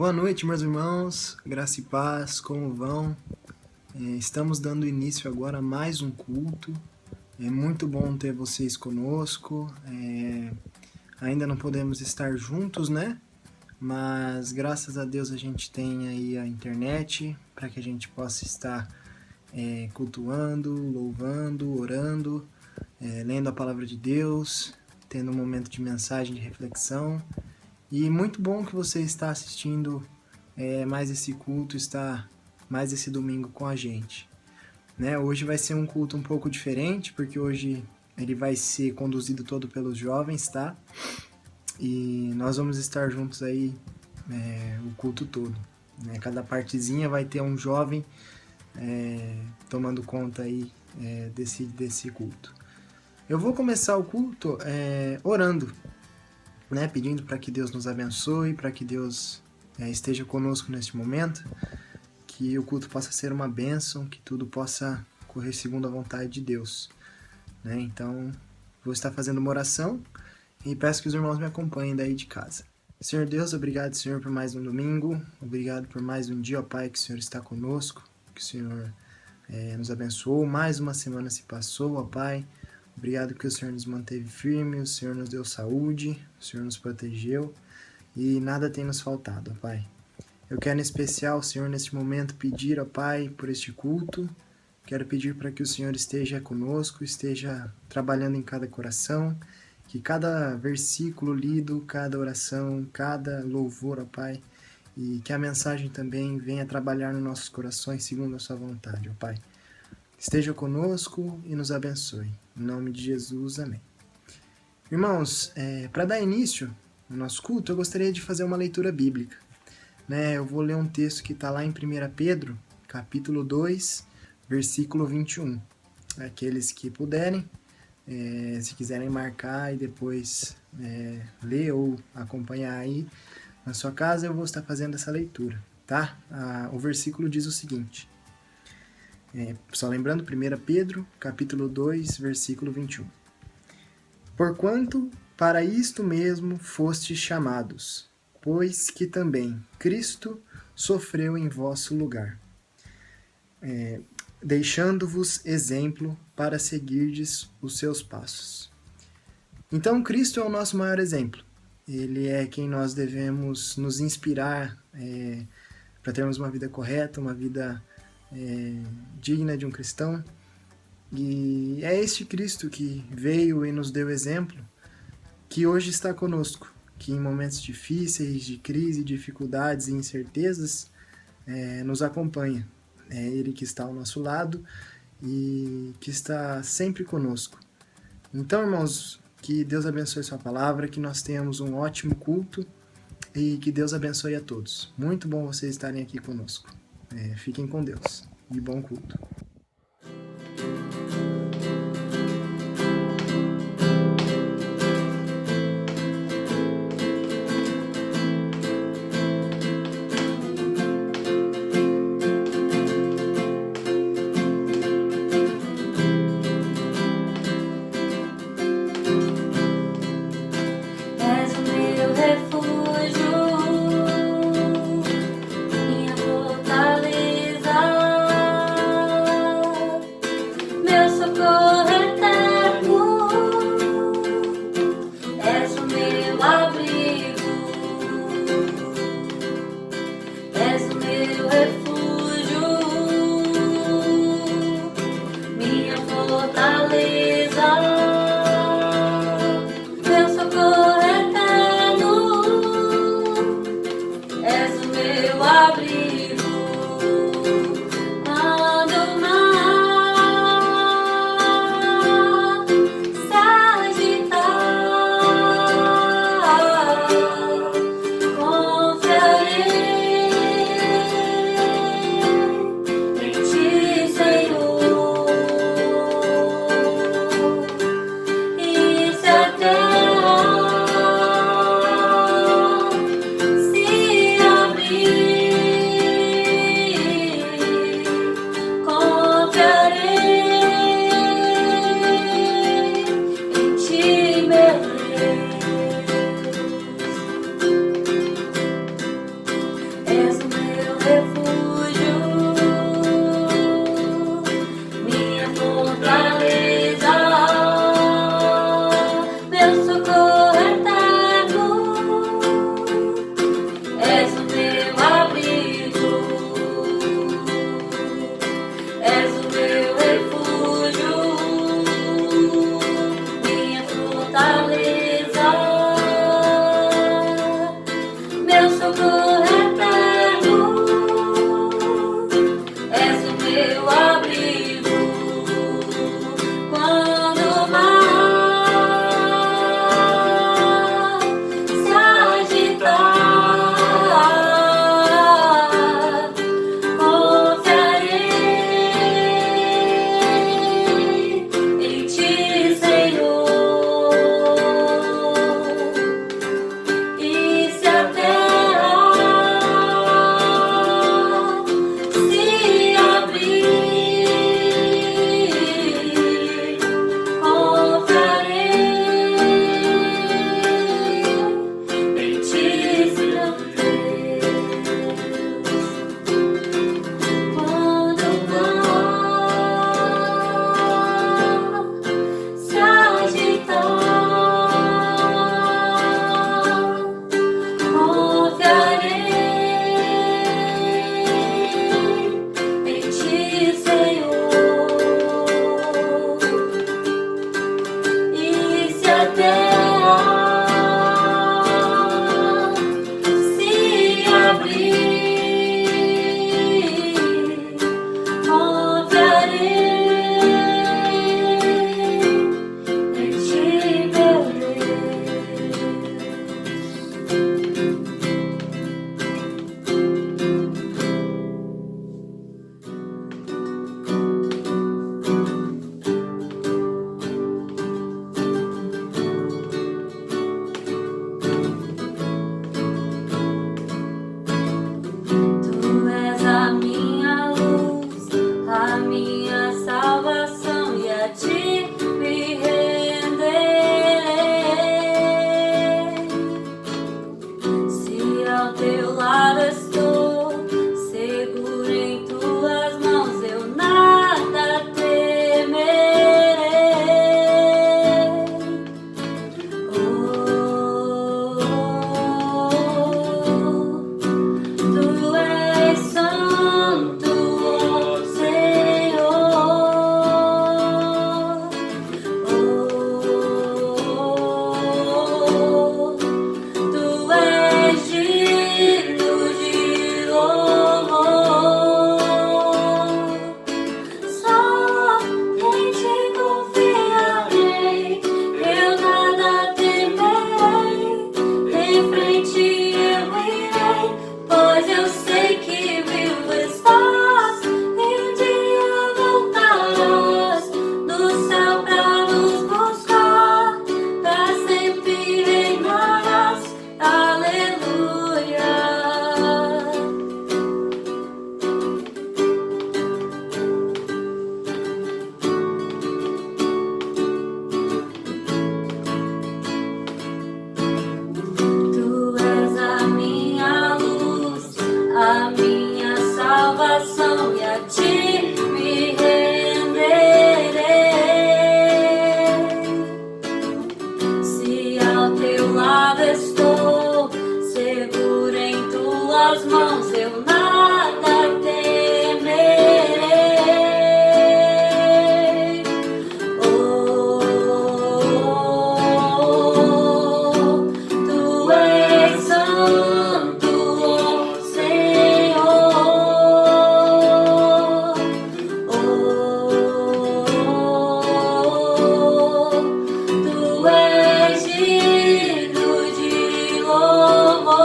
Boa noite, meus irmãos, graça e paz, como vão? Estamos dando início agora a mais um culto. É muito bom ter vocês conosco. Ainda não podemos estar juntos, né? Mas graças a Deus a gente tem aí a internet para que a gente possa estar cultuando, louvando, orando, lendo a palavra de Deus, tendo um momento de mensagem, de reflexão. E muito bom que você está assistindo mais esse culto, está mais esse domingo com a gente. Né? Hoje vai ser um culto um pouco diferente, porque hoje ele vai ser conduzido todo pelos jovens, tá? E nós vamos estar juntos aí o culto todo. Né? Cada partezinha vai ter um jovem tomando conta aí desse culto. Eu vou começar o culto orando, né, pedindo para que Deus nos abençoe, para que Deus esteja conosco neste momento, que o culto possa ser uma bênção, que tudo possa correr segundo a vontade de Deus. Né? Então, vou estar fazendo uma oração e peço que os irmãos me acompanhem daí de casa. Senhor Deus, obrigado, Senhor, por mais um domingo, obrigado por mais um dia, ó Pai, que o Senhor está conosco, que o Senhor nos abençoou, mais uma semana se passou, ó Pai. Obrigado que o Senhor nos manteve firme, o Senhor nos deu saúde, o Senhor nos protegeu e nada tem nos faltado, ó Pai. Eu quero em especial, Senhor, neste momento pedir, ó Pai, por este culto. Quero pedir para que o Senhor esteja conosco, esteja trabalhando em cada coração, que cada versículo lido, cada oração, cada louvor, ó Pai, e que a mensagem também venha trabalhar nos nossos corações segundo a sua vontade, ó Pai. Esteja conosco e nos abençoe. Em nome de Jesus, amém. Irmãos, para dar início ao nosso culto, eu gostaria de fazer uma leitura bíblica. Né? Eu vou ler um texto que está lá em 1 Pedro, capítulo 2, versículo 21. Aqueles que puderem, se quiserem marcar e depois ler ou acompanhar aí na sua casa, eu vou estar fazendo essa leitura. Tá? O versículo diz o seguinte. Só lembrando, 1 Pedro, capítulo 2, versículo 21. Porquanto para isto mesmo fostes chamados, pois que também Cristo sofreu em vosso lugar, deixando-vos exemplo para seguirdes os seus passos. Então, Cristo é o nosso maior exemplo. Ele é quem nós devemos nos inspirar para termos uma vida correta, uma vida digna de um cristão. E é este Cristo que veio e nos deu exemplo, que hoje está conosco, que em momentos difíceis, de crise, dificuldades e incertezas, nos acompanha. É Ele que está ao nosso lado e que está sempre conosco. Então, irmãos, que Deus abençoe sua palavra, que nós tenhamos um ótimo culto e que Deus abençoe a todos. Muito bom vocês estarem aqui conosco. Fiquem com Deus e bom culto. meu abrigo. Quando o mar se agitar, confiarei em Ti, Senhor. E se a terra se abrir, confiarei em Ti, Senhor Deus. Quando o mar se agitar, confiarei em Ti, Senhor. E se a terra se abrir, confiarei em Ti, meu Tu és a minha luz, a minha salvação, e a Ti me renderei. Se ao Teu lado estou, seguro em Tuas mãos, eu nada temerei. Tu és santo, ó Senhor. Tu és digno de louvor. Só em Ti confiarei, eu nada temerei. Em frente eu irei, pois eu sei que vivo estás, e um dia voltarás do céu pra nos buscar, pra sempre reinarás. Aleluia. Tu és a minha luz, a minha salvação, e a Ti me renderei. Se ao Teu lado estou, seguro em Tuas mãos, eu nada temerei. Tu és santo, ó Senhor. Tu és digno de louvor.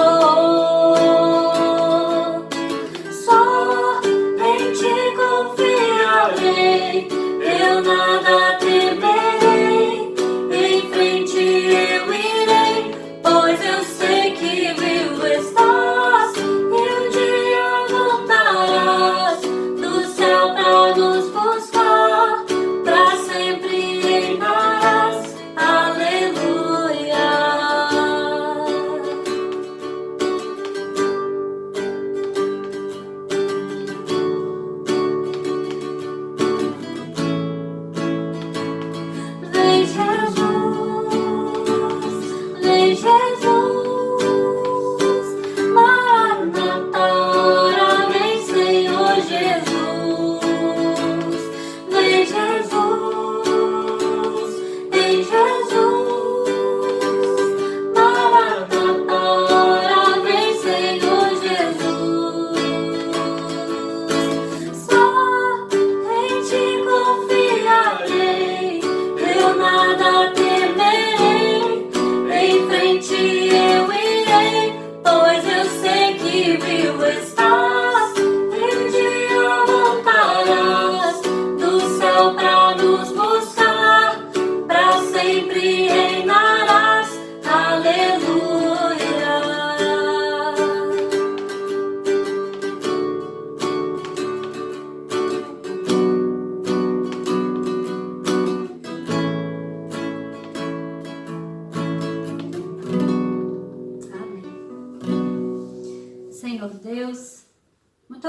Só em Ti confiarei, eu nada temerei. Em frente eu irei, pois eu sei que vivo estás, e um dia voltarás do céu pra nos buscar, pra sempre reinarás. Aleluia.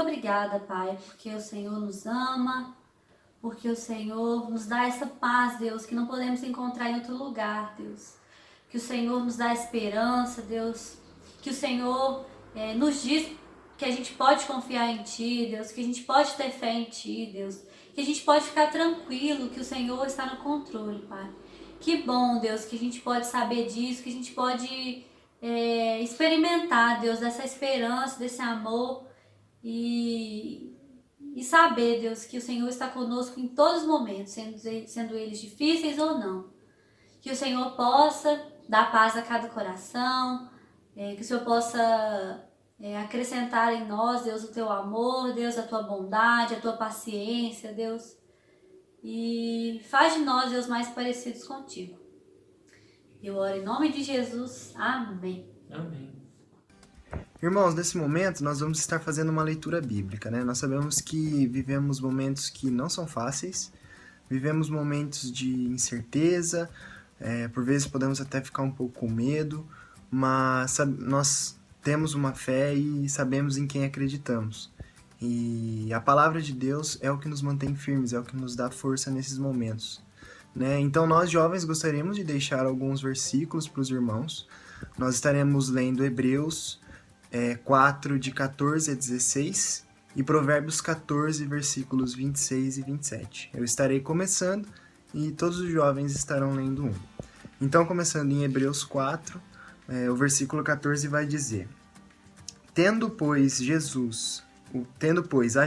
muito obrigada, Pai, porque o Senhor nos ama, porque o Senhor nos dá essa paz, Deus, que não podemos encontrar em outro lugar, Deus. Que o Senhor nos dá esperança, Deus. Que o Senhor nos diz que a gente pode confiar em Ti, Deus. Que a gente pode ter fé em Ti, Deus. Que a gente pode ficar tranquilo, que o Senhor está no controle, Pai. Que bom, Deus, que a gente pode saber disso, que a gente pode experimentar, Deus, dessa esperança, desse amor e saber, Deus, que o Senhor está conosco em todos os momentos, sendo eles difíceis ou não. Que o Senhor possa dar paz a cada coração, que o Senhor possa acrescentar em nós, Deus, o Teu amor, Deus, a Tua bondade, a Tua paciência, Deus. E faz de nós, Deus, mais parecidos contigo. Eu oro em nome de Jesus. Amém. Amém. Irmãos, nesse momento nós vamos estar fazendo uma leitura bíblica, né? Nós sabemos que vivemos momentos que não são fáceis, vivemos momentos de incerteza, por vezes podemos até ficar um pouco com medo, mas nós temos uma fé e sabemos em quem acreditamos. E a palavra de Deus é o que nos mantém firmes, é o que nos dá força nesses momentos, né? Então nós jovens gostaríamos de deixar alguns versículos para os irmãos. Nós estaremos lendo Hebreus 4, de 14 a 16 e Provérbios 14, versículos 26 e 27. Eu estarei começando e todos os jovens estarão lendo um. Então, começando em Hebreus 4, o versículo 14 vai dizer: Tendo, pois, a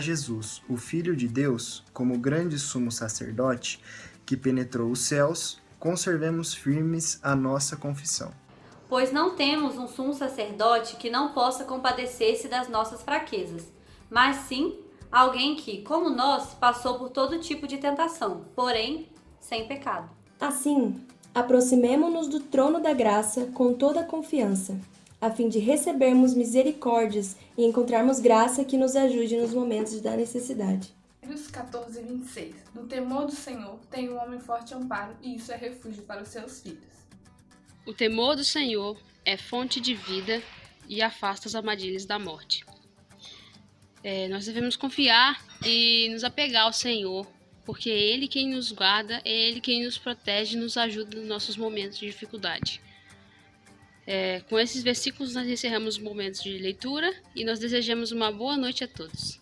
Jesus, o Filho de Deus, como grande sumo sacerdote, que penetrou os céus, conservemos firmes a nossa confissão. Pois não temos um sumo sacerdote que não possa compadecer-se das nossas fraquezas, mas sim alguém que, como nós, passou por todo tipo de tentação, porém sem pecado. Assim, aproximemo-nos do trono da graça com toda a confiança, a fim de recebermos misericórdias e encontrarmos graça que nos ajude nos momentos da necessidade. Hebreus 14, 26. No temor do Senhor tem o homem forte amparo, e isso é refúgio para os seus filhos. O temor do Senhor é fonte de vida e afasta as armadilhas da morte. Nós devemos confiar e nos apegar ao Senhor, porque é Ele quem nos guarda, é Ele quem nos protege e nos ajuda nos nossos momentos de dificuldade. Com esses versículos nós encerramos os momentos de leitura e nós desejamos uma boa noite a todos.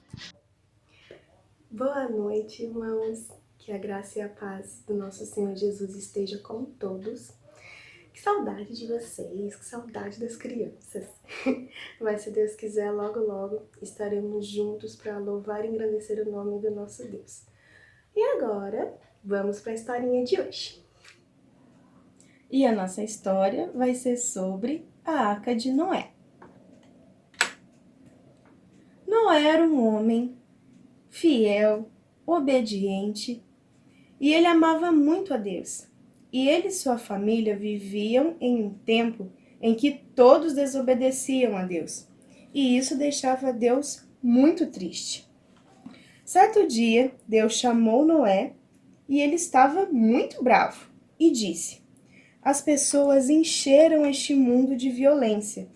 Boa noite, irmãos. Que a graça e a paz do nosso Senhor Jesus esteja com todos. Que saudade de vocês, que saudade das crianças. Mas se Deus quiser, logo, logo estaremos juntos para louvar e engrandecer o nome do nosso Deus. E agora, vamos para a historinha de hoje. E a nossa história vai ser sobre a Arca de Noé. Noé era um homem fiel, obediente, e ele amava muito a Deus. E ele e sua família viviam em um tempo em que todos desobedeciam a Deus, e isso deixava Deus muito triste. Certo dia, Deus chamou Noé e ele estava muito bravo e disse: As pessoas encheram este mundo de violência.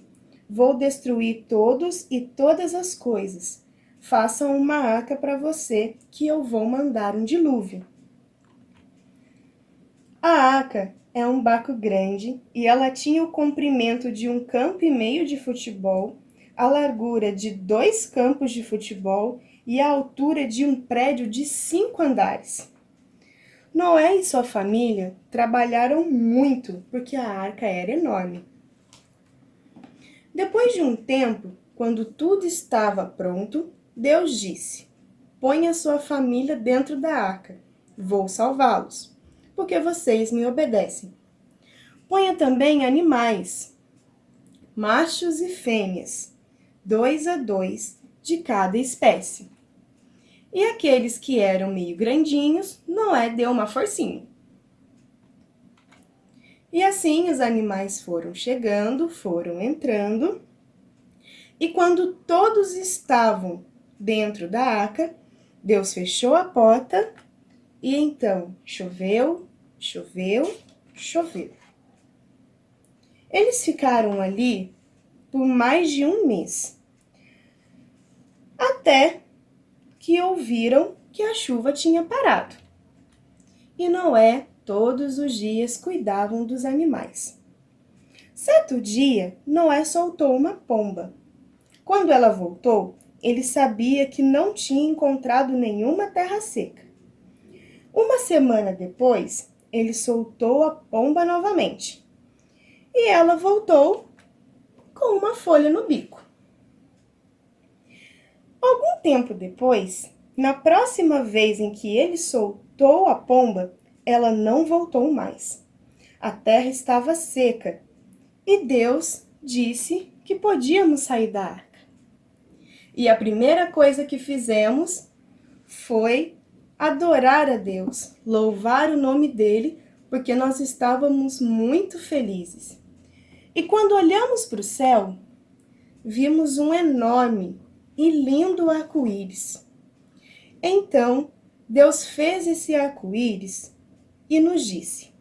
Vou destruir todos e todas as coisas. Façam uma arca para você, que eu vou mandar um dilúvio. A arca é um barco grande e ela tinha o comprimento de 1,5 campo de futebol, a largura de 2 campos de futebol e a altura de um prédio de 5 andares. Noé e sua família trabalharam muito porque a arca era enorme. Depois de um tempo, quando tudo estava pronto, Deus disse: Ponha sua família dentro da arca. Vou salvá-los, porque vocês me obedecem. Ponha também animais, machos e fêmeas, 2 a 2 de cada espécie. E aqueles que eram meio grandinhos, Noé deu uma forcinha. E assim os animais foram chegando, foram entrando, e quando todos estavam dentro da arca, Deus fechou a porta e então choveu, choveu, choveu. Eles ficaram ali por mais de um mês. até que ouviram que a chuva tinha parado. E Noé todos os dias cuidavam dos animais. Certo dia, Noé soltou uma pomba. Quando ela voltou, ele sabia que não tinha encontrado nenhuma terra seca. Uma semana depois, ele soltou a pomba novamente. E ela voltou com uma folha no bico. Algum tempo depois, na próxima vez em que ele soltou a pomba, ela não voltou mais. A terra estava seca e Deus disse que podíamos sair da arca. E a primeira coisa que fizemos foi adorar a Deus, louvar o nome dele, porque nós estávamos muito felizes. E quando olhamos para o céu, vimos um enorme e lindo arco-íris. Então, Deus fez esse arco-íris e nos disse: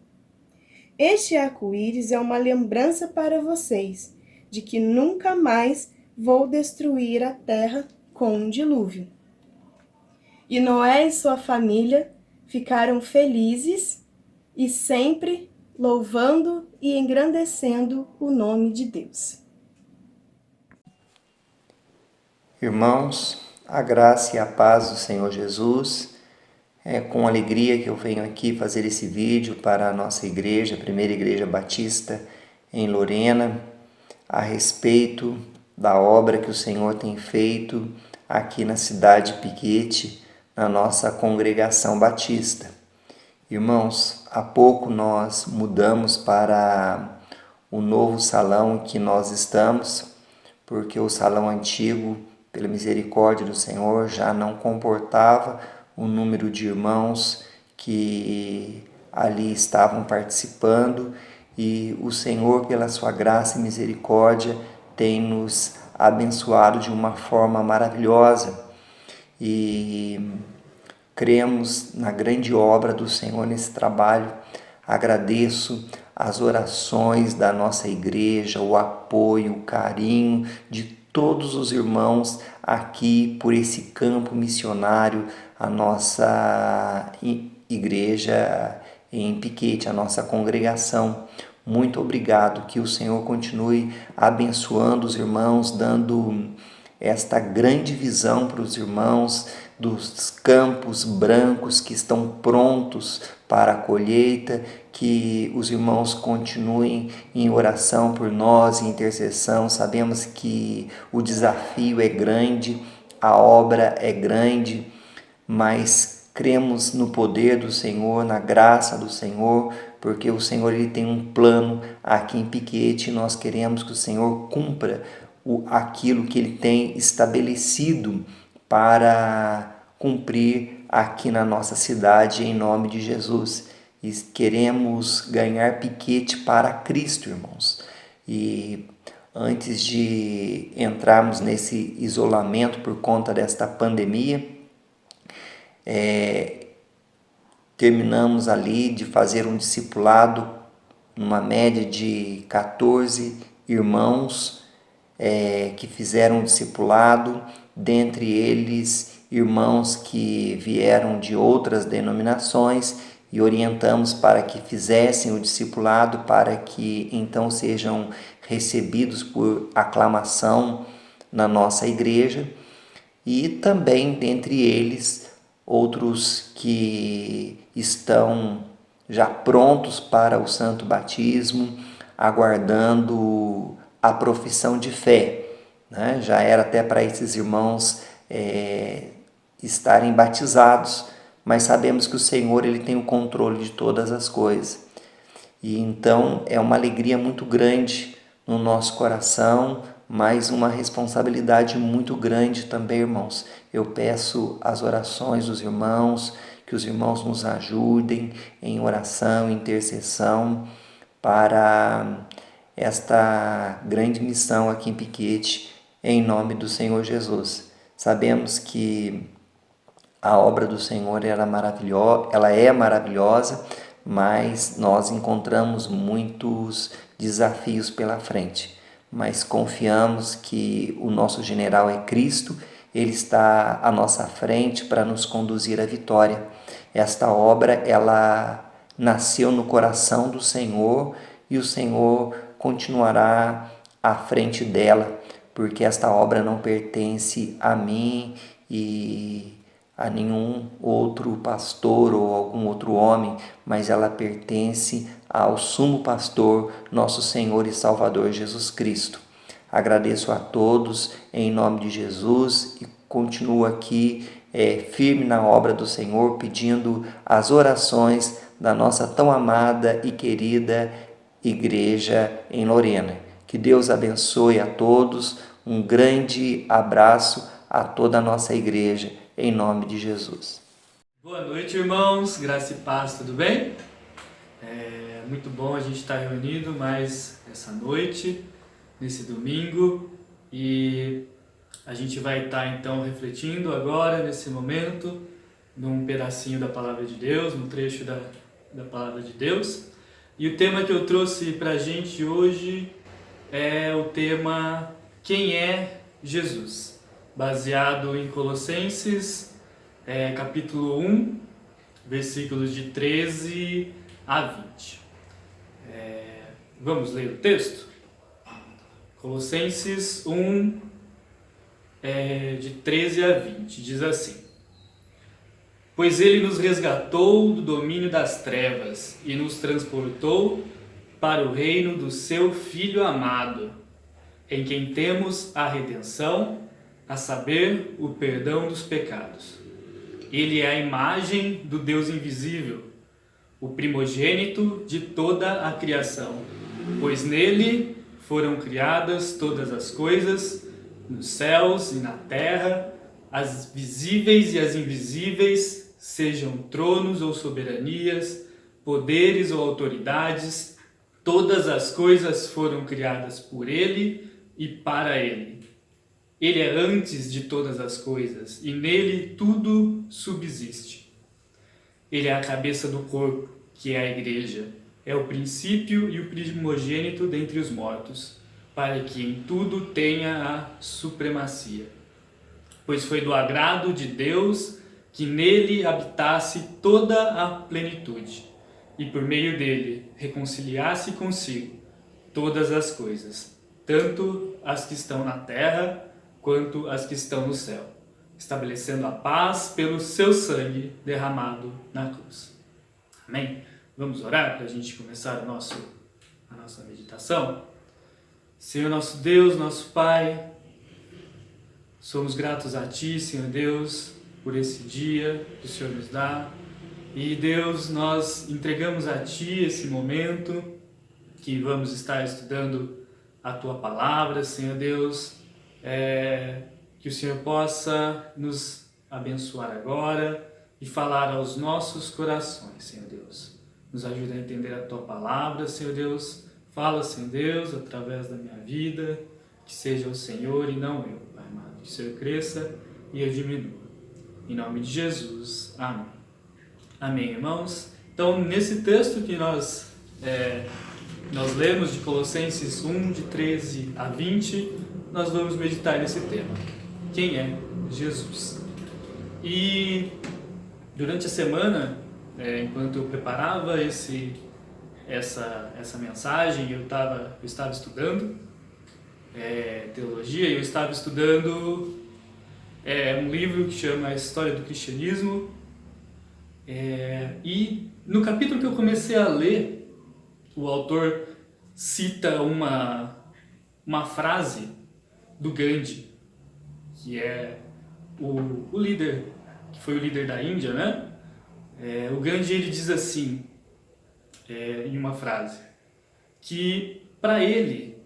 este arco-íris é uma lembrança para vocês de que nunca mais vou destruir a terra com um dilúvio. E Noé e sua família ficaram felizes e sempre louvando e engrandecendo o nome de Deus. Irmãos, a graça e a paz do Senhor Jesus, é com alegria que eu venho aqui fazer esse vídeo para a nossa igreja, a Primeira Igreja Batista em Lorena, a respeito da obra que o Senhor tem feito aqui na cidade de Piquete, na nossa congregação batista. Irmãos, há pouco nós mudamos para o novo salão que nós estamos, porque o salão antigo, pela misericórdia do Senhor, já não comportava o número de irmãos que ali estavam participando, e o Senhor, pela sua graça e misericórdia, tem nos abençoado de uma forma maravilhosa. E cremos na grande obra do Senhor nesse trabalho. Agradeço as orações da nossa igreja, o apoio, o carinho de todos os irmãos aqui por esse campo missionário, a nossa igreja em Piquete, a nossa congregação. Muito obrigado, que o Senhor continue abençoando os irmãos, dando esta grande visão para os irmãos dos campos brancos que estão prontos para a colheita, que os irmãos continuem em oração por nós, em intercessão. Sabemos que o desafio é grande, a obra é grande, mas cremos no poder do Senhor, na graça do Senhor, porque o Senhor ele tem um plano aqui em Piquete e nós queremos que o Senhor cumpra aquilo que ele tem estabelecido para cumprir aqui na nossa cidade, em nome de Jesus. E queremos ganhar Piquete para Cristo, irmãos. E antes de entrarmos nesse isolamento por conta desta pandemia, terminamos ali de fazer um discipulado, numa média de 14 irmãos que fizeram um discipulado, dentre eles irmãos que vieram de outras denominações, e orientamos para que fizessem o discipulado, para que então sejam recebidos por aclamação na nossa igreja, e também dentre eles outros que estão já prontos para o santo batismo, aguardando a profissão de fé, né? Já era até para esses irmãos estarem batizados, mas sabemos que o Senhor ele tem o controle de todas as coisas. E então é uma alegria muito grande no nosso coração, mas uma responsabilidade muito grande também, irmãos. Eu peço as orações dos irmãos, que os irmãos nos ajudem em oração, intercessão, para esta grande missão aqui em Piquete, em nome do Senhor Jesus. Sabemos que a obra do Senhor ela é maravilhosa, mas nós encontramos muitos desafios pela frente. Mas confiamos que o nosso general é Cristo Ele está à nossa frente para nos conduzir à vitória. Esta obra, ela nasceu no coração do Senhor e o Senhor continuará à frente dela, porque esta obra não pertence a mim e a nenhum outro pastor ou algum outro homem, mas ela pertence ao sumo pastor, nosso Senhor e Salvador Jesus Cristo. Agradeço a todos em nome de Jesus e continuo aqui firme na obra do Senhor, pedindo as orações da nossa tão amada e querida igreja em Lorena. Que Deus abençoe a todos, um grande abraço a toda a nossa igreja, em nome de Jesus. Boa noite, irmãos, graça e paz, tudo bem? Muito bom a gente estar reunido mais essa noite, nesse domingo, e a gente vai estar então refletindo agora, nesse momento, num pedacinho da Palavra de Deus, num trecho da Palavra de Deus. E o tema que eu trouxe para a gente hoje é o tema Quem é Jesus? Baseado em Colossenses, capítulo 1, versículos de 13 a 20. Vamos ler o texto? Colossenses 1, de 13 a 20, diz assim: Pois ele nos resgatou do domínio das trevas e nos transportou para o reino do seu Filho amado, em quem temos a redenção, a saber, o perdão dos pecados. Ele é a imagem do Deus invisível, o primogênito de toda a criação, pois nele foram criadas todas as coisas, nos céus e na terra, as visíveis e as invisíveis, sejam tronos ou soberanias, poderes ou autoridades, todas as coisas foram criadas por ele e para ele. Ele é antes de todas as coisas, e nele tudo subsiste. Ele é a cabeça do corpo, que é a igreja. É o princípio e o primogênito dentre os mortos, para que em tudo tenha a supremacia. Pois foi do agrado de Deus que nele habitasse toda a plenitude, e por meio dele reconciliasse consigo todas as coisas, tanto as que estão na terra quanto as que estão no céu, estabelecendo a paz pelo seu sangue derramado na cruz. Amém? Vamos orar para a gente começar a nossa meditação? Senhor nosso Deus, nosso Pai, somos gratos a Ti, Senhor Deus, por esse dia que o Senhor nos dá. E Deus, nós entregamos a Ti esse momento que vamos estar estudando a Tua Palavra, Senhor Deus, que o Senhor possa nos abençoar agora e falar aos nossos corações, Senhor Deus. Nos ajuda a entender a Tua Palavra, Senhor Deus. Fala, Senhor Deus, através da minha vida, que seja o Senhor e não eu, Pai amado. Que o Senhor cresça e eu diminua. Em nome de Jesus. Amém. Amém, irmãos. Então, nesse texto que nós lemos de Colossenses 1, de 13 a 20, nós vamos meditar nesse tema. Quem é Jesus? E durante a semana, enquanto eu preparava essa mensagem, eu estava estudando teologia, e eu estava estudando um livro que chama A História do Cristianismo, e no capítulo que eu comecei a ler, o autor cita uma frase do Gandhi, que é o líder, que foi o líder da Índia, né? O Gandhi, ele diz assim, em uma frase, que para ele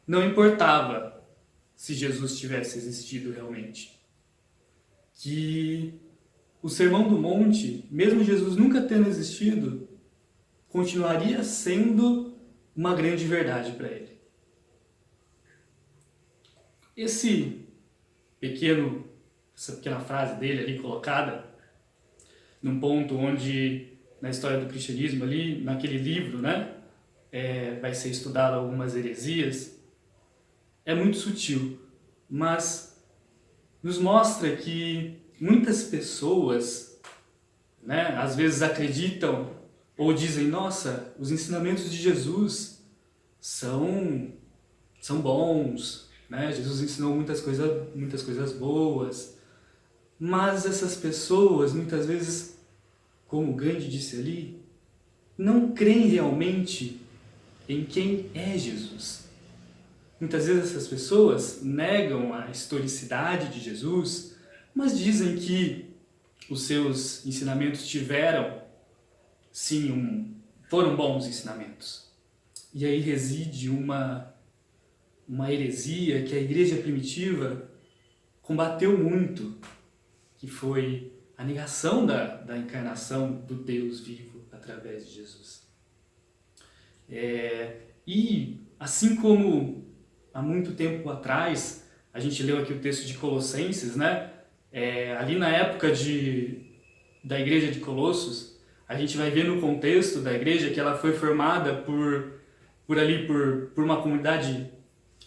não importava se Jesus tivesse existido realmente, que o Sermão do Monte, mesmo Jesus nunca tendo existido, continuaria sendo uma grande verdade para ele. Essa pequena frase dele ali colocada, num ponto onde, na história do cristianismo ali, naquele livro, né, vai ser estudado algumas heresias, é muito sutil, mas nos mostra que muitas pessoas, né, às vezes acreditam ou dizem: nossa, os ensinamentos de Jesus são bons, né? Jesus ensinou muitas coisas boas. Mas essas pessoas, muitas vezes, como Gandhi disse ali, não creem realmente em quem é Jesus. Muitas vezes essas pessoas negam a historicidade de Jesus, mas dizem que os seus ensinamentos foram bons ensinamentos. E aí reside uma heresia que a igreja primitiva combateu muito, que foi a negação da encarnação do Deus vivo através de Jesus. E assim como há muito tempo atrás, a gente leu aqui o texto de Colossenses, né? Ali na época da igreja de Colossos, a gente vai ver no contexto da igreja que ela foi formada por uma comunidade.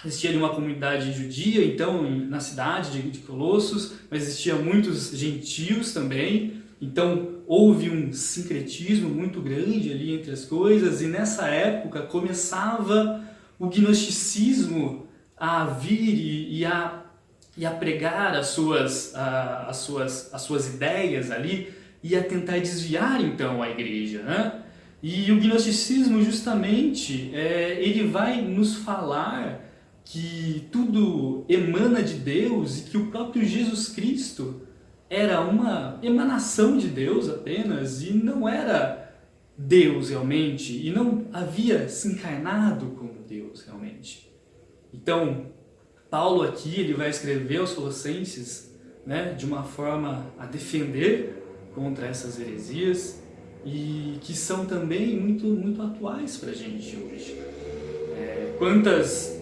Existia ali uma comunidade judia, então, na cidade de Colossos, mas existia muitos gentios também, então houve um sincretismo muito grande ali entre as coisas, e nessa época começava o gnosticismo a vir e a pregar as suas ideias ali, e a tentar desviar então a igreja, né? E o gnosticismo justamente, ele vai nos falar que tudo emana de Deus e que o próprio Jesus Cristo era uma emanação de Deus apenas e não era Deus realmente, e não havia se encarnado como Deus realmente. Então, Paulo aqui ele vai escrever aos Colossenses, né, de uma forma a defender contra essas heresias e que são também muito, muito atuais para a gente hoje. Quantas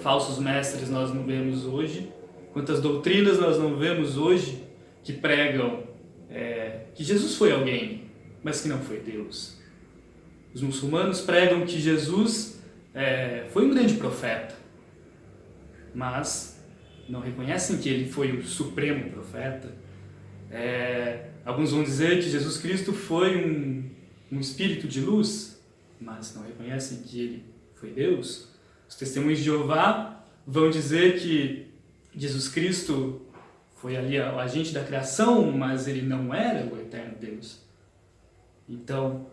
falsos mestres nós não vemos hoje, quantas doutrinas nós não vemos hoje que pregam que Jesus foi alguém, mas que não foi Deus. Os muçulmanos pregam que Jesus foi um grande profeta, mas não reconhecem que ele foi o supremo profeta. Alguns vão dizer que Jesus Cristo foi um espírito de luz, mas não reconhecem que ele foi Deus. Os testemunhos de Jeová vão dizer que Jesus Cristo foi ali o agente da criação, mas ele não era o eterno Deus. Então,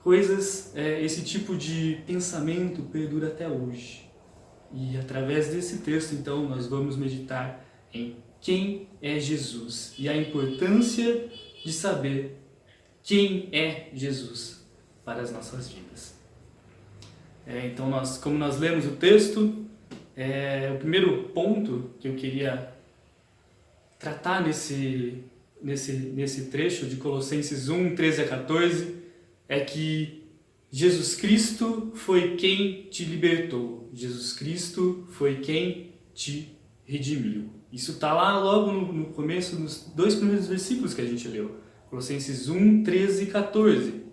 esse tipo de pensamento perdura até hoje. E através desse texto, então, nós vamos meditar em quem é Jesus e a importância de saber quem é Jesus para as nossas vidas. Então, como nós lemos o texto, o primeiro ponto que eu queria tratar nesse trecho de Colossenses 1, 13 a 14, é que Jesus Cristo foi quem te libertou. Jesus Cristo foi quem te redimiu. Isso está lá logo no começo, nos 2 primeiros versículos que a gente leu. Colossenses 1, 13 e 14.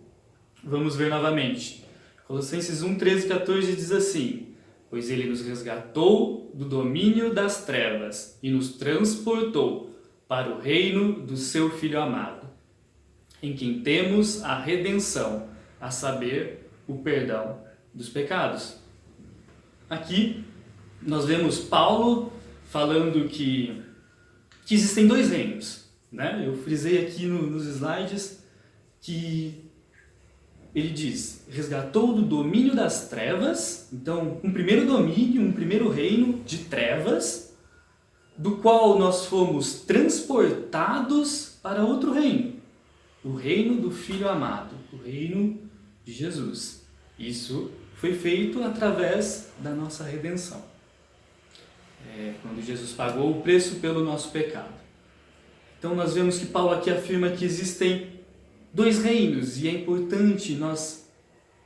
Vamos ver novamente. Colossenses 1, 13 e 14 diz assim: pois ele nos resgatou do domínio das trevas e nos transportou para o reino do seu Filho amado, em quem temos a redenção, a saber, o perdão dos pecados. Aqui nós vemos Paulo falando que existem 2 reinos, né? Eu frisei aqui nos slides que ele diz: resgatou do domínio das trevas, então um primeiro domínio, um primeiro reino de trevas, do qual nós fomos transportados para outro reino, o reino do Filho amado, o reino de Jesus. Isso foi feito através da nossa redenção. Quando Jesus pagou o preço pelo nosso pecado. Então nós vemos que Paulo aqui afirma que existem 2 reinos, e é importante nós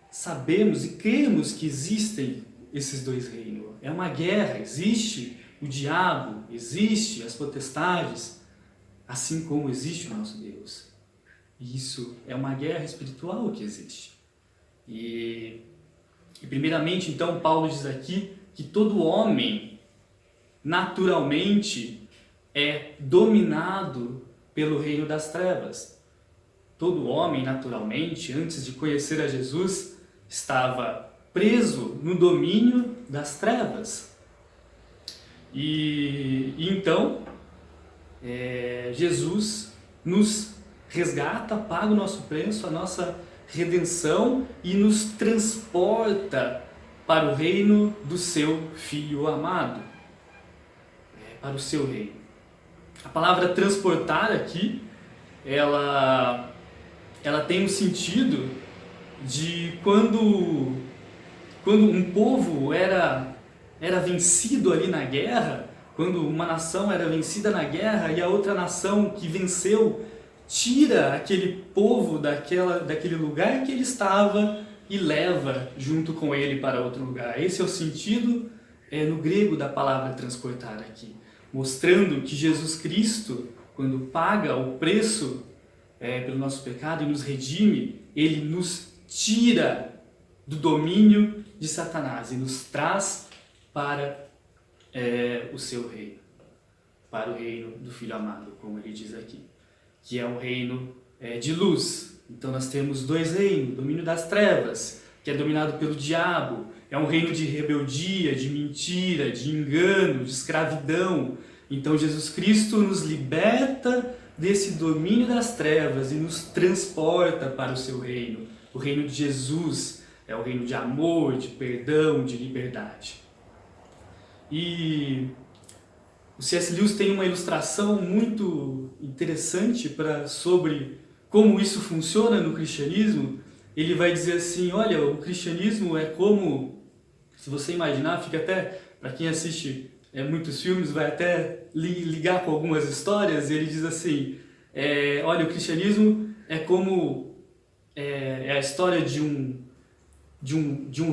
sabermos e crermos que existem esses 2 reinos. É uma guerra, existe o diabo, existe as potestades, assim como existe o nosso Deus. E isso é uma guerra espiritual que existe. E primeiramente, então, Paulo diz aqui que todo homem naturalmente é dominado pelo reino das trevas. Todo homem, naturalmente, antes de conhecer a Jesus, estava preso no domínio das trevas. E então, Jesus nos resgata, paga o nosso preço, a nossa redenção e nos transporta para o reino do seu Filho amado, para o seu reino. A palavra transportar aqui, ela tem um sentido de quando um povo era vencido ali na guerra, quando uma nação era vencida na guerra e a outra nação que venceu tira aquele povo daquele lugar que ele estava e leva junto com ele para outro lugar. Esse é o sentido no grego da palavra transportar aqui, mostrando que Jesus Cristo, quando paga o preço pelo nosso pecado e nos redime, ele nos tira do domínio de Satanás e nos traz para o seu reino, para o reino do Filho amado, como ele diz aqui, que é um reino de luz. Então nós temos dois reinos: o domínio das trevas, que é dominado pelo diabo, é um reino de rebeldia, de mentira, de engano, de escravidão. Então Jesus Cristo nos liberta desse domínio das trevas e nos transporta para o seu reino. O reino de Jesus é o reino de amor, de perdão, de liberdade. E o C.S. Lewis tem uma ilustração muito interessante sobre como isso funciona no cristianismo. Ele vai dizer assim: olha, o cristianismo é como, se você imaginar, fica até, para quem assiste muitos filmes, vai até ligar com algumas histórias. Ele diz assim, olha, o cristianismo é como a história de um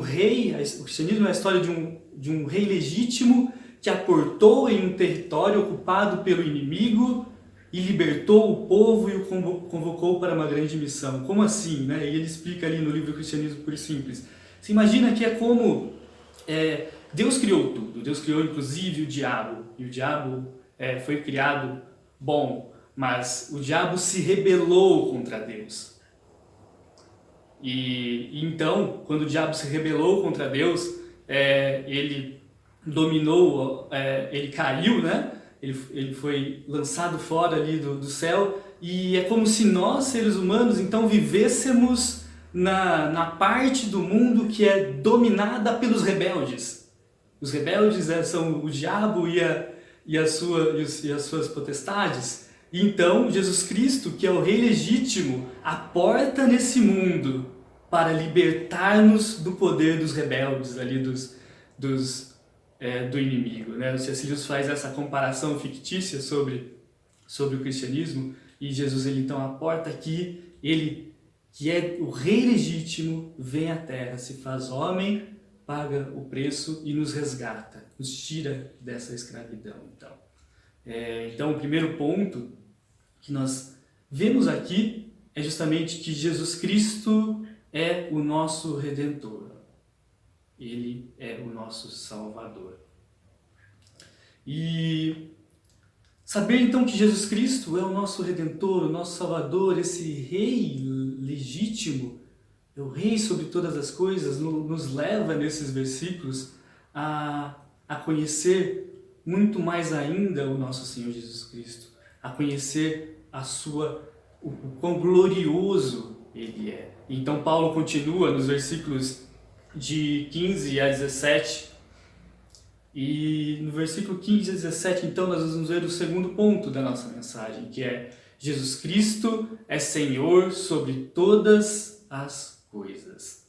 rei. O cristianismo é a história de um rei legítimo que aportou em um território ocupado pelo inimigo e libertou o povo e o convocou para uma grande missão. Como assim, né? E ele explica ali no livro Cristianismo Puro e Simples. Você imagina que é como Deus criou tudo. Deus criou inclusive o diabo. E o diabo foi criado bom, mas o diabo se rebelou contra Deus. E então, quando o diabo se rebelou contra Deus, ele dominou, ele caiu, né? Ele foi lançado fora ali do céu, e é como se nós, seres humanos, então vivêssemos na parte do mundo que é dominada pelos rebeldes. Os rebeldes são o diabo e as suas potestades. E então Jesus Cristo, que é o Rei legítimo, aporta nesse mundo para libertar-nos do poder dos rebeldes, ali do inimigo, né? O C.S. Lewis faz essa comparação fictícia sobre o cristianismo, e Jesus ele então aporta que ele, que é o Rei legítimo, vem à Terra, se faz homem, paga o preço e nos resgata, nos tira dessa escravidão. Então o primeiro ponto que nós vemos aqui é justamente que Jesus Cristo é o nosso Redentor. Ele é o nosso Salvador. E saber então que Jesus Cristo é o nosso Redentor, o nosso Salvador, esse Rei legítimo, é o Rei sobre todas as coisas, nos leva nesses versículos a conhecer muito mais ainda o nosso Senhor Jesus Cristo, a conhecer o quão glorioso Ele é. Então Paulo continua nos versículos de 15 a 17, e no versículo 15 a 17, então, nós vamos ver o segundo ponto da nossa mensagem, que é: Jesus Cristo é Senhor sobre todas as coisas.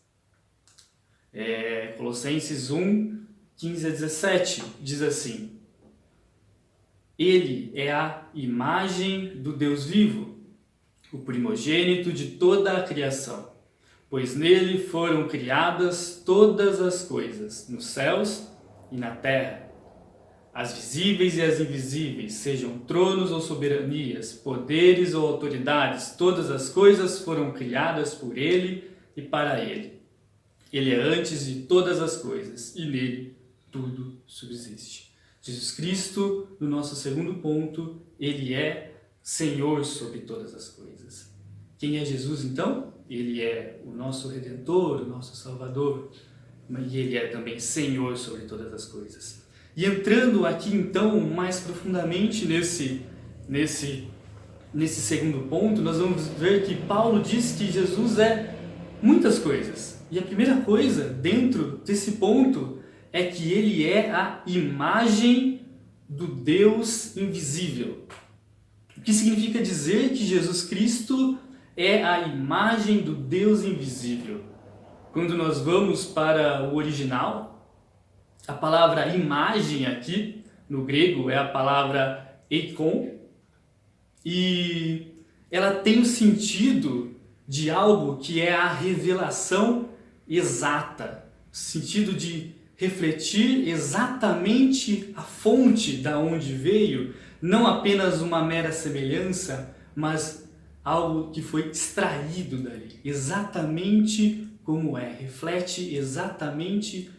Colossenses 1, 15 a 17, diz assim: Ele é a imagem do Deus vivo, o primogênito de toda a criação, pois nele foram criadas todas as coisas, nos céus e na terra, as visíveis e as invisíveis, sejam tronos ou soberanias, poderes ou autoridades, todas as coisas foram criadas por ele e para ele. Ele é antes de todas as coisas, e nele tudo subsiste. Jesus Cristo, no nosso segundo ponto, ele é Senhor sobre todas as coisas. Quem é Jesus, então? Ele é o nosso Redentor, o nosso Salvador, e ele é também Senhor sobre todas as coisas. E entrando aqui, então, mais profundamente nesse segundo ponto, nós vamos ver que Paulo diz que Jesus é muitas coisas. E a primeira coisa, dentro desse ponto, é que ele é a imagem do Deus invisível. O que significa dizer que Jesus Cristo é a imagem do Deus invisível? Quando nós vamos para o original, a palavra imagem aqui, no grego, é a palavra eikon, e ela tem o sentido de algo que é a revelação exata, o sentido de refletir exatamente a fonte da onde veio, não apenas uma mera semelhança, mas algo que foi extraído dali, exatamente como é, reflete exatamente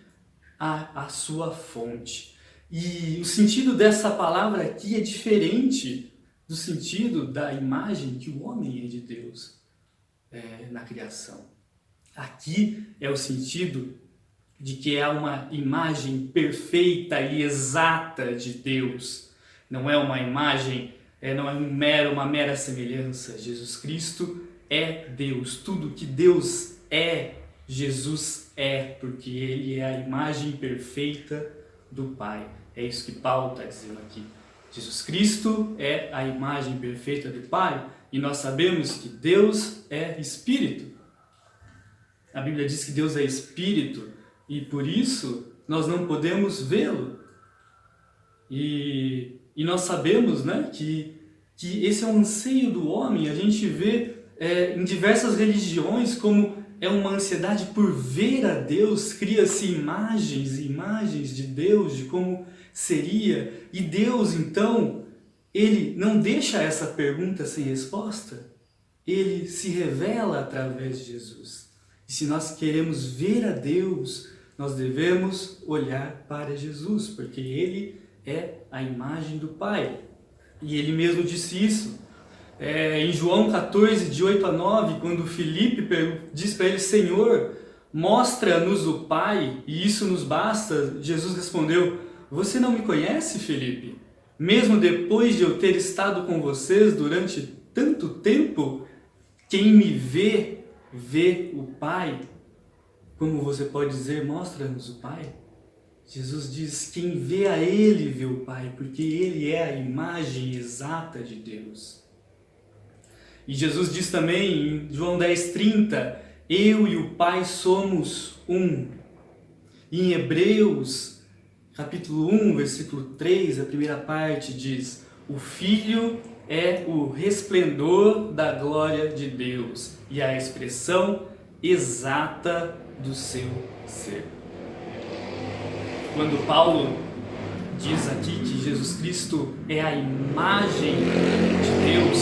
a sua fonte. E o sentido dessa palavra aqui é diferente do sentido da imagem que o homem é de Deus na criação. Aqui é o sentido de que é uma imagem perfeita e exata de Deus. Não é uma imagem, não é uma mera semelhança. Jesus Cristo é Deus. Tudo que Deus é, Jesus é, porque Ele é a imagem perfeita do Pai. É isso que Paulo está dizendo aqui. Jesus Cristo é a imagem perfeita do Pai, e nós sabemos que Deus é Espírito. A Bíblia diz que Deus é Espírito, e por isso nós não podemos vê-lo. E nós sabemos, né, que esse é um anseio do homem. A gente vê em diversas religiões como é uma ansiedade por ver a Deus, cria-se imagens e imagens de Deus, de como seria. E Deus, então, Ele não deixa essa pergunta sem resposta. Ele se revela através de Jesus. E se nós queremos ver a Deus, nós devemos olhar para Jesus, porque Ele é a imagem do Pai. E Ele mesmo disse isso. Em João 14, de 8 a 9, quando Filipe diz para ele: Senhor, mostra-nos o Pai, e isso nos basta, Jesus respondeu: você não me conhece, Filipe? Mesmo depois de eu ter estado com vocês durante tanto tempo, quem me vê, vê o Pai. Como você pode dizer, mostra-nos o Pai? Jesus diz: quem vê a Ele vê o Pai, porque Ele é a imagem exata de Deus. E Jesus diz também em João 10,30, eu e o Pai somos um. E em Hebreus, capítulo 1, versículo 3, a primeira parte diz, o Filho é o resplendor da glória de Deus e a expressão exata do seu ser. Quando Paulo diz aqui que Jesus Cristo é a imagem de Deus,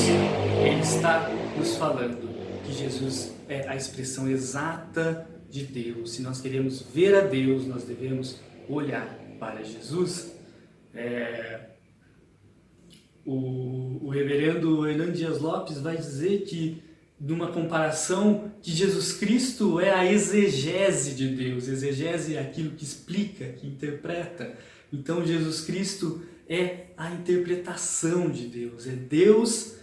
ele está nos falando que Jesus é a expressão exata de Deus. Se nós queremos ver a Deus, nós devemos olhar para Jesus. O reverendo Hernan Dias Lopes vai dizer que, numa comparação, que Jesus Cristo é a exegese de Deus. Exegese é aquilo que explica, que interpreta. Então Jesus Cristo é a interpretação de Deus. É Deus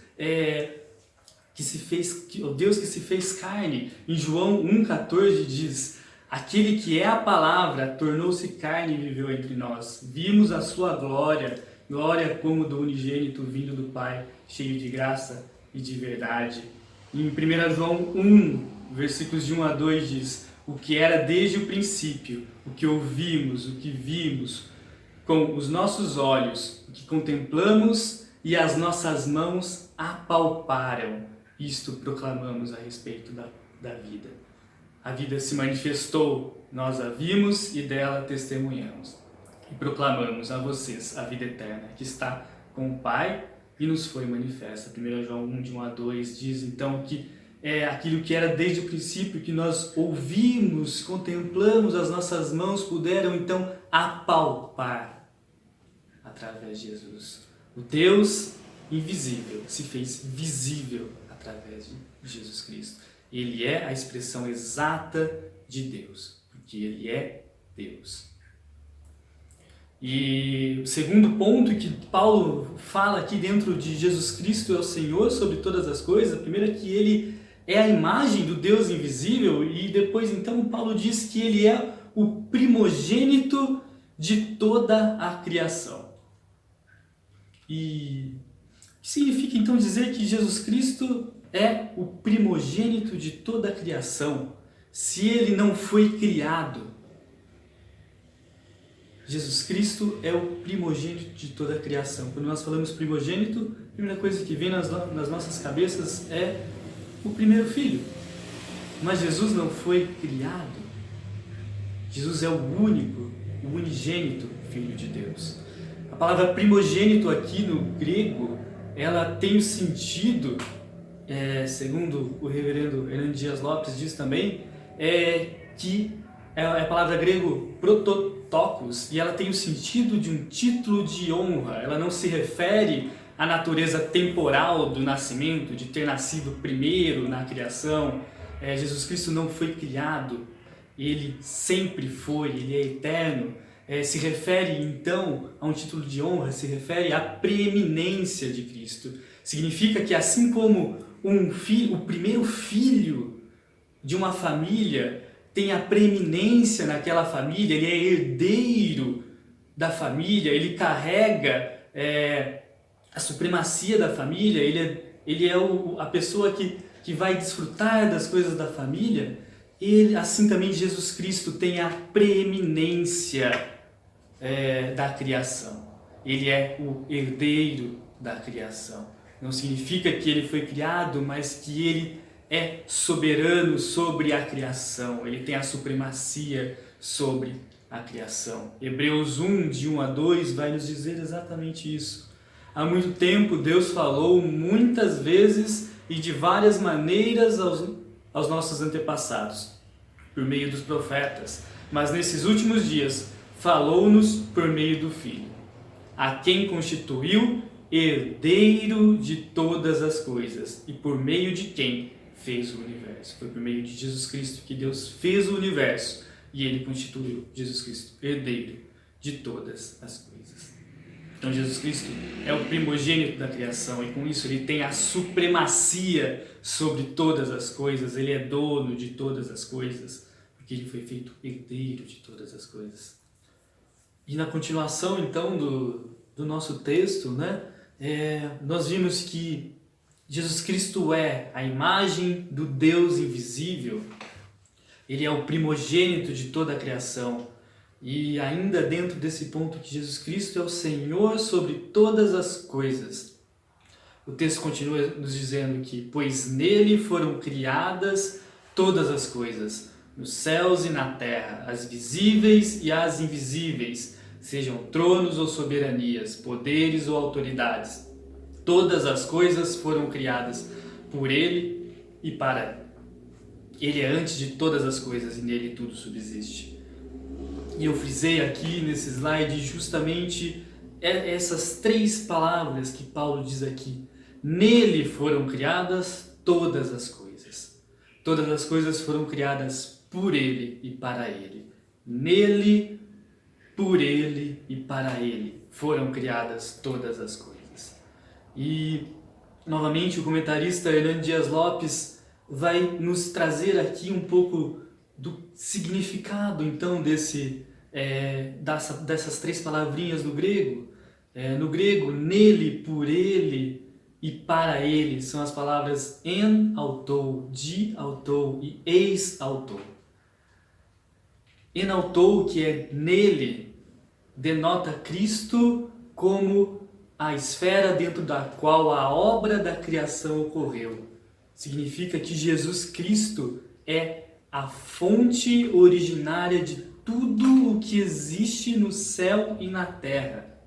Deus que se fez carne. Em João 1,14 diz, aquele que é a palavra tornou-se carne e viveu entre nós. Vimos a sua glória, glória como do unigênito vindo do Pai, cheio de graça e de verdade. Em 1 João 1, versículos de 1 a 2 diz, o que era desde o princípio, o que ouvimos, o que vimos com os nossos olhos, o que contemplamos e as nossas mãos apalparam. Isto proclamamos a respeito da vida. A vida se manifestou, nós a vimos e dela testemunhamos. E proclamamos a vocês a vida eterna que está com o Pai e nos foi manifesta. 1 João 1, de 1 a 2 diz então que é aquilo que era desde o princípio, que nós ouvimos, contemplamos, as nossas mãos puderam então apalpar. através de Jesus. O Deus invisível se fez visível através de Jesus Cristo. Ele é a expressão exata de Deus, porque Ele é Deus. E o segundo ponto que Paulo fala aqui dentro de Jesus Cristo é o Senhor sobre todas as coisas. Primeiro é que Ele é a imagem do Deus invisível, e depois então Paulo diz que Ele é o primogênito de toda a criação. E o que significa então dizer que Jesus Cristo é o primogênito de toda a criação, se Ele não foi criado? Jesus Cristo é o primogênito de toda a criação. Quando nós falamos primogênito, a primeira coisa que vem nas nossas cabeças é o primeiro filho. Mas Jesus não foi criado. Jesus é o único, o unigênito Filho de Deus. A palavra primogênito aqui no grego, ela tem o sentido, segundo o reverendo Hernando Dias Lopes diz também, que é a palavra grego prototokos, e ela tem o sentido de um título de honra. Ela não se refere à natureza temporal do nascimento, de ter nascido primeiro na criação. Jesus Cristo não foi criado, Ele sempre foi, Ele é eterno. Se refere então a um título de honra, se refere à preeminência de Cristo. Significa que assim como o primeiro filho de uma família tem a preeminência naquela família, ele é herdeiro da família, ele carrega a supremacia da família, ele é a pessoa que vai desfrutar das coisas da família. Assim também Jesus Cristo tem a preeminência da criação. Ele é o herdeiro da criação. Não significa que ele foi criado, mas que ele é soberano sobre a criação. Ele tem a supremacia sobre a criação. Hebreus 1, de 1 a 2, vai nos dizer exatamente isso. Há muito tempo Deus falou muitas vezes e de várias maneiras aos nossos antepassados, por meio dos profetas, mas nesses últimos dias falou-nos por meio do Filho, a quem constituiu herdeiro de todas as coisas e por meio de quem fez o universo. Foi por meio de Jesus Cristo que Deus fez o universo e Ele constituiu Jesus Cristo herdeiro de todas as coisas. Então Jesus Cristo é o primogênito da criação e com isso Ele tem a supremacia sobre todas as coisas. Ele é dono de todas as coisas, porque Ele foi feito herdeiro de todas as coisas. E na continuação então do nosso texto, nós vimos que Jesus Cristo é a imagem do Deus invisível. Ele é o primogênito de toda a criação. E ainda dentro desse ponto que Jesus Cristo é o Senhor sobre todas as coisas. O texto continua nos dizendo que, pois nele foram criadas todas as coisas, nos céus e na terra, as visíveis e as invisíveis, sejam tronos ou soberanias, poderes ou autoridades. Todas as coisas foram criadas por Ele e para Ele. Ele é antes de todas as coisas e nele tudo subsiste. E eu frisei aqui nesse slide justamente essas três palavras que Paulo diz aqui. Nele foram criadas todas as coisas. Todas as coisas foram criadas por Ele e para Ele. Nele, por Ele e para Ele foram criadas todas as coisas. E, novamente, o comentarista Hernando Dias Lopes vai nos trazer aqui um pouco do significado, então, dessas três palavrinhas no grego. No grego, nele, por ele e para ele, são as palavras en autou, di autou e eis autou. En autou, que é nele, denota Cristo como a esfera dentro da qual a obra da criação ocorreu. Significa que Jesus Cristo é a fonte originária de tudo o que existe no céu e na terra.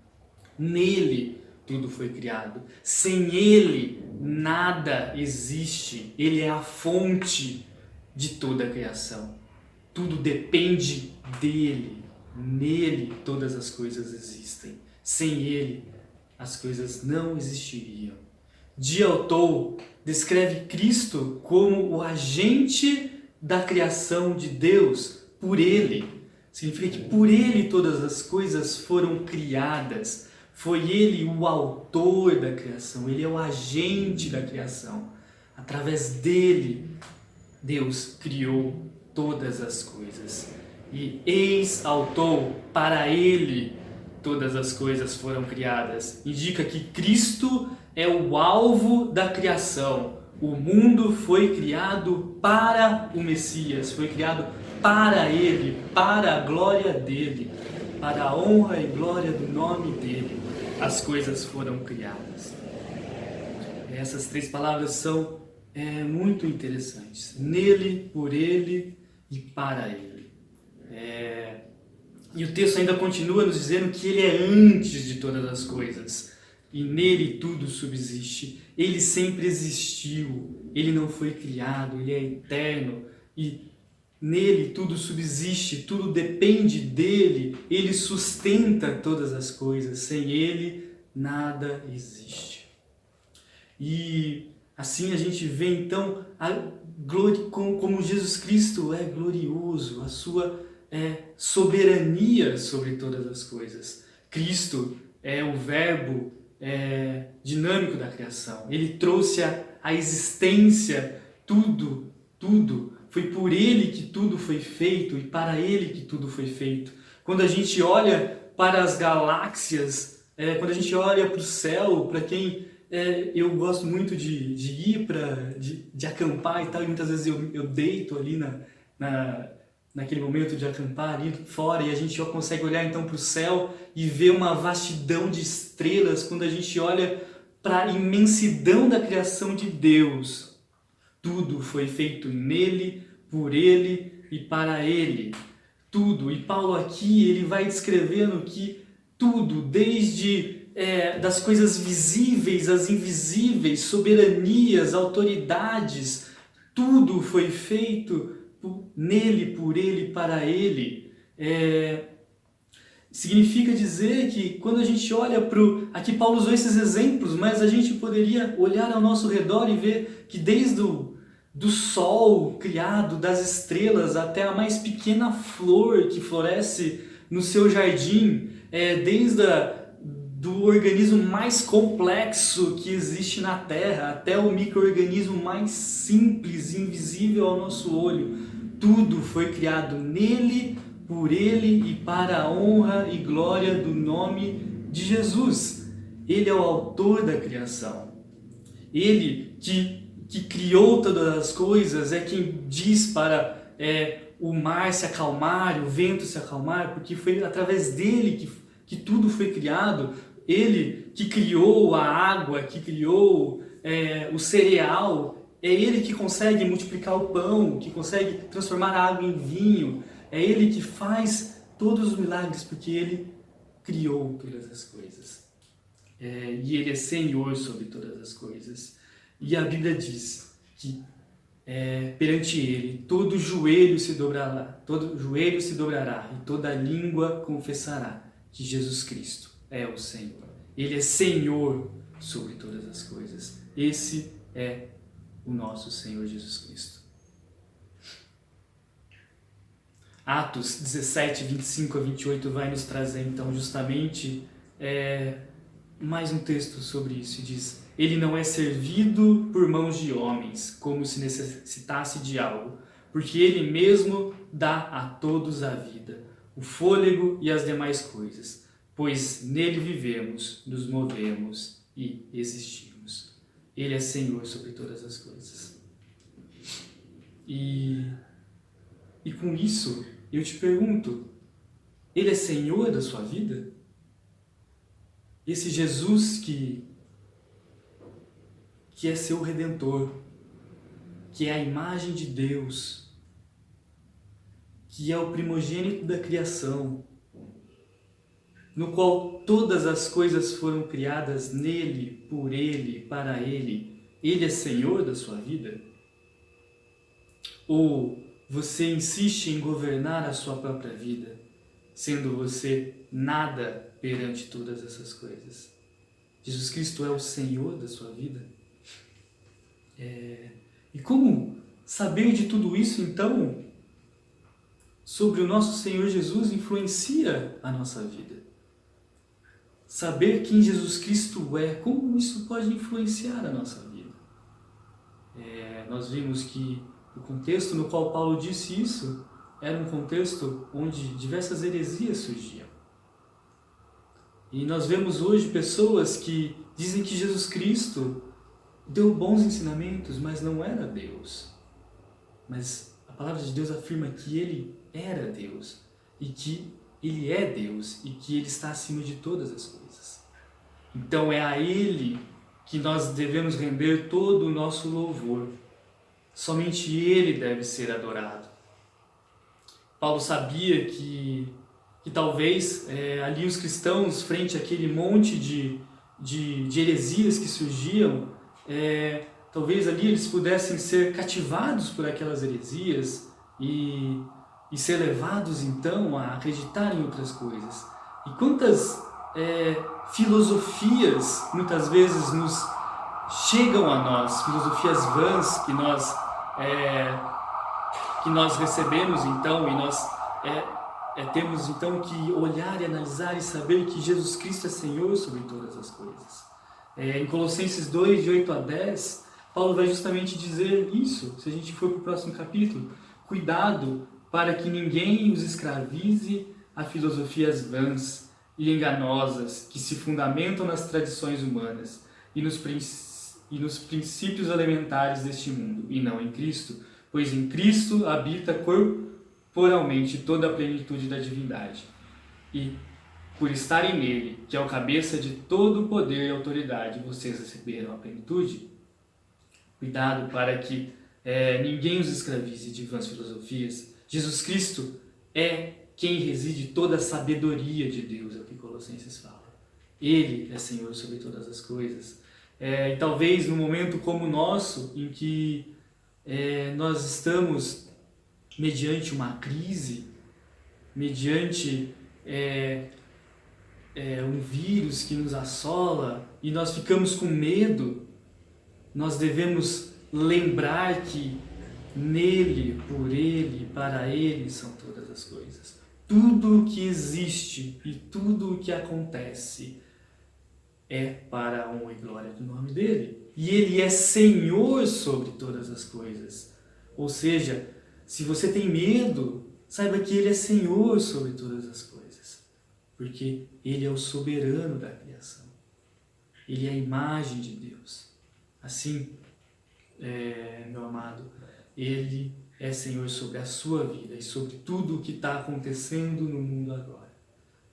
Nele tudo foi criado. Sem Ele nada existe. Ele é a fonte de toda a criação. Tudo depende dele. Nele todas as coisas existem. Sem Ele, as coisas não existiriam. Dialtou descreve Cristo como o agente da criação de Deus, por Ele. Significa que por Ele todas as coisas foram criadas. Foi Ele o autor da criação, Ele é o agente da criação. Através dele, Deus criou todas as coisas. E ex-autor, para Ele, todas as coisas foram criadas. Indica que Cristo é o alvo da criação. O mundo foi criado para o Messias, foi criado para Ele, para a glória dEle, para a honra e glória do nome dEle. As coisas foram criadas. Essas três palavras são muito interessantes. Nele, por Ele e para Ele. E o texto ainda continua nos dizendo que Ele é antes de todas as coisas. E nele tudo subsiste. Ele sempre existiu. Ele não foi criado. Ele é eterno. E nele tudo subsiste. Tudo depende dele. Ele sustenta todas as coisas. Sem ele, nada existe. E assim a gente vê então como Jesus Cristo é glorioso. A sua soberania sobre todas as coisas. Cristo é o verbo dinâmico da criação. Ele trouxe a existência, tudo. Foi por Ele que tudo foi feito e para Ele que tudo foi feito. Quando a gente olha para as galáxias, quando a gente olha para o céu, para quem eu gosto muito de ir de acampar e tal, e muitas vezes eu deito ali naquele momento de acampar ali fora, e a gente consegue olhar então para o céu e ver uma vastidão de estrelas. Quando a gente olha para a imensidão da criação de Deus, tudo foi feito nele, por ele e para ele. Tudo. E Paulo aqui ele vai descrevendo que tudo, desde das coisas visíveis às invisíveis, soberanias, autoridades, tudo foi feito nele, por ele, para ele. Significa dizer que quando a gente olha aqui Paulo usou esses exemplos, mas a gente poderia olhar ao nosso redor e ver que desde do sol criado, das estrelas, até a mais pequena flor que floresce no seu jardim, desde do organismo mais complexo que existe na Terra, até o micro-organismo mais simples, invisível ao nosso olho, tudo foi criado nele, por ele e para a honra e glória do nome de Jesus. Ele é o autor da criação. Ele que criou todas as coisas é quem diz para o mar se acalmar, o vento se acalmar, porque foi através dele que tudo foi criado. Ele que criou a água, que criou o cereal. É Ele que consegue multiplicar o pão, que consegue transformar a água em vinho. É Ele que faz todos os milagres, porque Ele criou todas as coisas. E Ele é Senhor sobre todas as coisas. E a Bíblia diz que perante Ele todo joelho se dobrará e toda língua confessará que Jesus Cristo é o Senhor. Ele é Senhor sobre todas as coisas. Esse é o nosso Senhor Jesus Cristo. Atos 17, 25 a 28 vai nos trazer então justamente mais um texto sobre isso. E diz: Ele não é servido por mãos de homens, como se necessitasse de algo, porque Ele mesmo dá a todos a vida, o fôlego e as demais coisas, pois nele vivemos, nos movemos e existimos. Ele é Senhor sobre todas as coisas. E com isso, eu te pergunto, Ele é Senhor da sua vida? Esse Jesus que é seu Redentor, que é a imagem de Deus, que é o primogênito da criação, no qual todas as coisas foram criadas nele, por ele, para ele. Ele é Senhor da sua vida? Ou você insiste em governar a sua própria vida, sendo você nada perante todas essas coisas. Jesus Cristo é o Senhor da sua vida. E como saber de tudo isso, então, sobre o nosso Senhor Jesus influencia a nossa vida? Saber quem Jesus Cristo é, como isso pode influenciar a nossa vida? Nós vimos que o contexto no qual Paulo disse isso era um contexto onde diversas heresias surgiam. E nós vemos hoje pessoas que dizem que Jesus Cristo deu bons ensinamentos, mas não era Deus. Mas a palavra de Deus afirma que Ele era Deus, e que Ele é Deus, e que Ele está acima de todas as coisas. Então é a Ele que nós devemos render todo o nosso louvor. Somente Ele deve ser adorado. Paulo sabia que talvez ali os cristãos, frente àquele monte de heresias que surgiam, talvez ali eles pudessem ser cativados por aquelas heresias e ser levados então a acreditar em outras coisas. E quantas filosofias muitas vezes nos chegam a nós, filosofias vãs que nós recebemos então, e nós temos então que olhar e analisar e saber que Jesus Cristo é Senhor sobre todas as coisas. Em Colossenses 2, de 8 a 10, Paulo vai justamente dizer isso, se a gente for para o próximo capítulo. Cuidado para que ninguém os escravize a filosofias vãs e enganosas que se fundamentam nas tradições humanas e nos princípios elementares deste mundo, e não em Cristo, pois em Cristo habita corporalmente toda a plenitude da divindade. E por estarem nele, que é o cabeça de todo o poder e autoridade, vocês receberam a plenitude. Cuidado para que ninguém os escravize de vãs filosofias. Jesus Cristo é quem reside toda a sabedoria de Deus, é o que Colossenses fala. Ele é Senhor sobre todas as coisas. E talvez num momento como o nosso, em que nós estamos mediante uma crise, mediante um vírus que nos assola e nós ficamos com medo, nós devemos lembrar que nele, por ele, para ele são todas as coisas. Tudo o que existe e tudo o que acontece é para a honra e glória do nome dele. E ele é Senhor sobre todas as coisas. Ou seja, se você tem medo, saiba que ele é Senhor sobre todas as coisas. Porque ele é o soberano da criação. Ele é a imagem de Deus. Assim, meu amado, ele é Senhor sobre a sua vida e sobre tudo o que está acontecendo no mundo agora.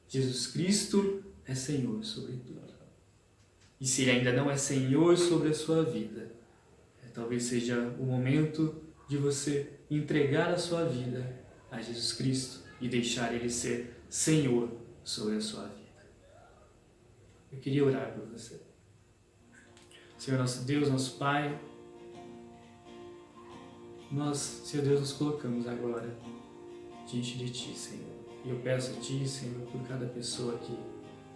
Jesus Cristo é Senhor sobre tudo. E se ele ainda não é Senhor sobre a sua vida, talvez seja o momento de você entregar a sua vida a Jesus Cristo e deixar ele ser Senhor sobre a sua vida. Eu queria orar por você. Senhor nosso Deus, nosso Pai, nós, Senhor Deus, nos colocamos agora diante de Ti, Senhor. E eu peço a Ti, Senhor, por cada pessoa que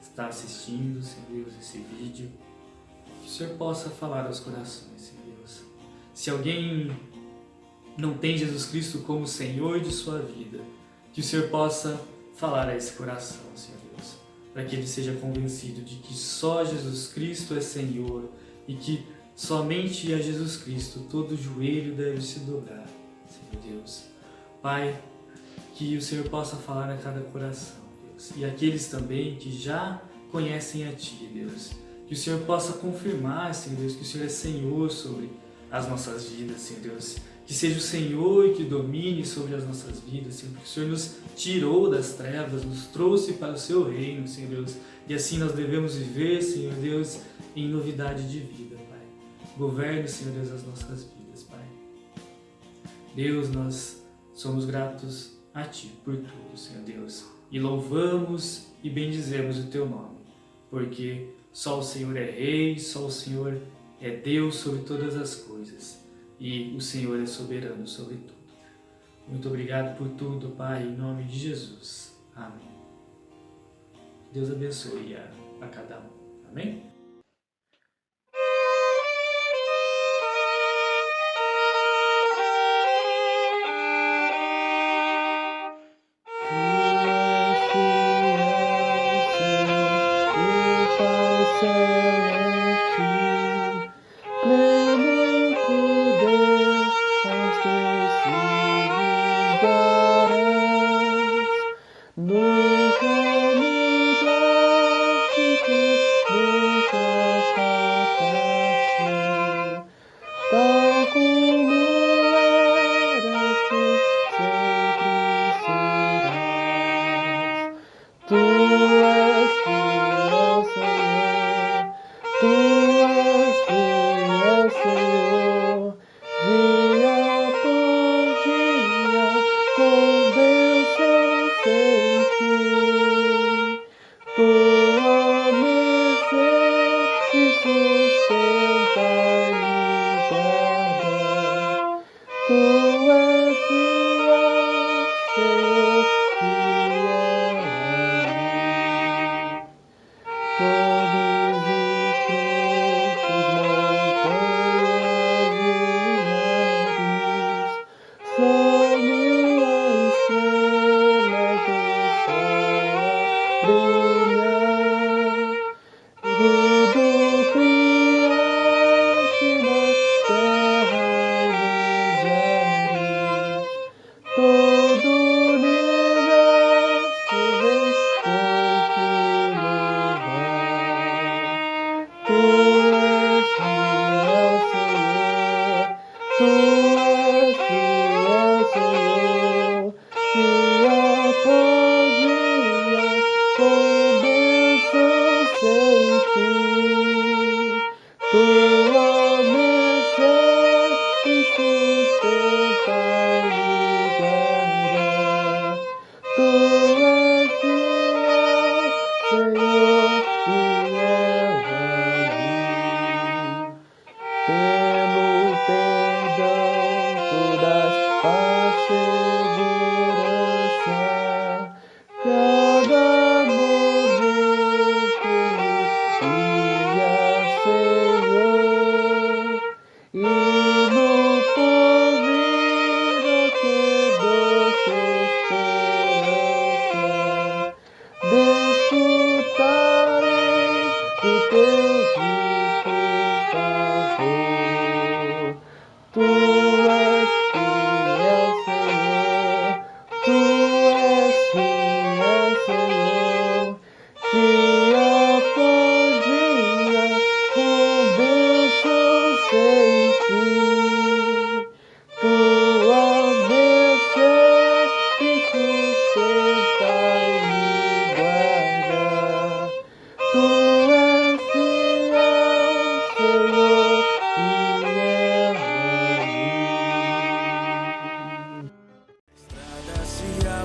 está assistindo, Senhor Deus, esse vídeo, que o Senhor possa falar aos corações, Senhor Deus. Se alguém não tem Jesus Cristo como Senhor de sua vida, que o Senhor possa falar a esse coração, Senhor Deus, para que ele seja convencido de que só Jesus Cristo é Senhor e que somente a Jesus Cristo todo joelho deve se dobrar, Senhor Deus. Pai, que o Senhor possa falar a cada coração, Deus, e aqueles também que já conhecem a Ti, Deus, que o Senhor possa confirmar, Senhor Deus, que o Senhor é Senhor sobre as nossas vidas, Senhor Deus, que seja o Senhor que domine sobre as nossas vidas, Senhor, porque o Senhor nos tirou das trevas, nos trouxe para o Seu reino, Senhor Deus, e assim nós devemos viver, Senhor Deus, em novidade de vida, Pai. Governe, Senhor Deus, as nossas vidas, Pai. Deus, nós somos gratos a Ti por tudo, Senhor Deus, e louvamos e bendizemos o Teu nome, porque só o Senhor é Rei, só o Senhor é Deus sobre todas as coisas, e o Senhor é soberano sobre tudo. Muito obrigado por tudo, Pai, em nome de Jesus. Amém. Deus abençoe a cada um. Amém?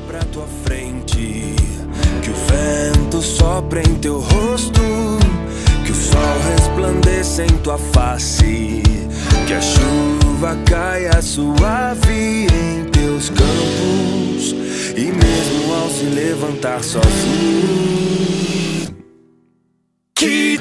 Pra tua frente, que o vento sopre em teu rosto, que o sol resplandeça em tua face, que a chuva caia suave em teus campos, e mesmo ao se levantar sozinho, que